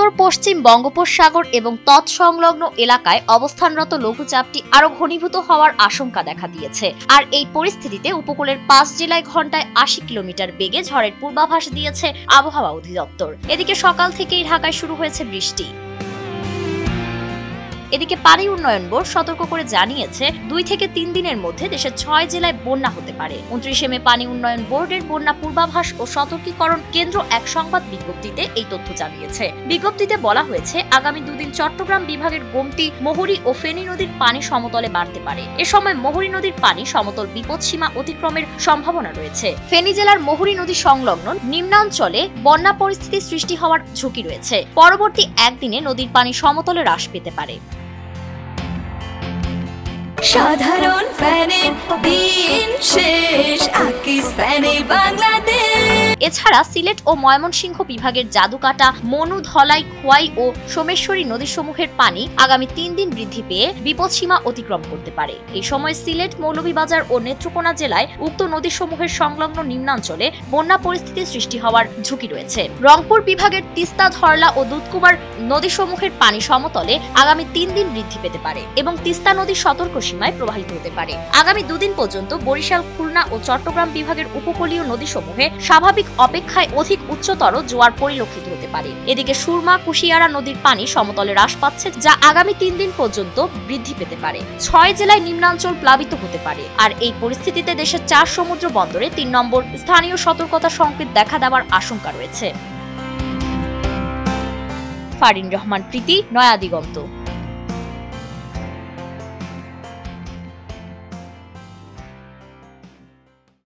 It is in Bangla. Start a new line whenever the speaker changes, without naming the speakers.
উত্তর পশ্চিম বঙ্গোপসাগর এবং তৎসংলগ্ন এলাকায় অবস্থানরত লঘুচাপটি আরো ঘনীভূত হওয়ার আশঙ্কা দেখা দিয়েছে। আর এই পরিস্থিতিতে উপকূলের 5 জেলায় ঘন্টায় 80 কিলোমিটার বেগে ঝড়ের পূর্বাভাস দিয়েছে আবহাওয়া অধিদপ্তর। এদিকে সকাল থেকেই ঢাকায় শুরু হয়েছে বৃষ্টি। এদিকে পানি উন্নয়ন বোর্ড সতর্ক করে জানিয়েছে 2 থেকে 3 দিনের মধ্যে দেশের 6 জেলায় বন্যা হতে পারে। 29 মে পানি উন্নয়ন বোর্ডের বন্যা পূর্বাভাস ও সতর্কীকরণ কেন্দ্র এক সংবাদ বিজ্ঞপ্তিতে এই তথ্য জানিয়েছে। বিজ্ঞপ্তিতে বলা হয়েছে আগামী 2 দিন চট্টগ্রাম বিভাগের গোমতী, মহুরী ও ফেনী নদীর পানি সমতলে বাড়তে পারে। এ সময় মহুরী নদীর পানি সমতল বিপদসীমা অতিক্রমের সম্ভাবনা রয়েছে। ফেনী জেলার মহুরী নদী সংলগ্ন নিম্নাঞ্চলে বন্যা পরিস্থিতি সৃষ্টি হওয়ার ঝুঁকি রয়েছে। পরবর্তী একদিনে নদীর পানি সমতলে হ্রাস পেতে পারে।
সাধারণ ফ্যানের দিন শেষ, আকিস ফ্যানে বাংলাদেশ।
এছাড়া সিলেট ও ময়মনসিংহ বিভাগের জাদুকাটা, মনু, ধলাই, খোয়াই ও সোমেশ্বরী নদীসমূহের পানি আগামী 3 দিন বৃদ্ধি পেয়ে বিপদসীমা অতিক্রম করতে পারে। এই সময় সিলেট, মৌলভীবাজার ও নেত্রকোনা জেলায় উক্ত নদীসমূহের সংলগ্ন নিম্নাঞ্চলে বন্যা পরিস্থিতি সৃষ্টি হওয়ার ঝুঁকি রয়েছে। রংপুর বিভাগের তিস্তা, ধরলা ও দুধকুমার নদীসমূহের পানি সমতলে আগামী 3 দিন বৃদ্ধি পেতে পারে এবং তিস্তা নদী সতর্ক সীমায় প্রবাহিত হতে পারে। আগামী 2 দিন পর্যন্ত বরিশাল, খুলনা ও চট্টগ্রাম বিভাগের উপকূলীয় নদীসমূহে স্বাভাবিক অপেক্ষায় অধিক উচ্চতর জোয়ার পরিলক্ষিত হতে পারে। এদিকে সুরমা, কুশিয়ারা নদীর পানি সমতলে হ্রাস পাচ্ছে, যা আগামী 3 দিন পর্যন্ত বৃদ্ধি পেতে পারে। 6 জেলায় নিম্নাঞ্চল প্লাবিত হতে পারে। আর এই পরিস্থিতিতে দেশের 4 সমুদ্র বন্দরে 3 নম্বর স্থানীয় সতর্কতা সংকেত দেখা দেওয়ার আশঙ্কা রয়েছে। ফারিন রহমান প্রীতি, নয়া দিগন্ত।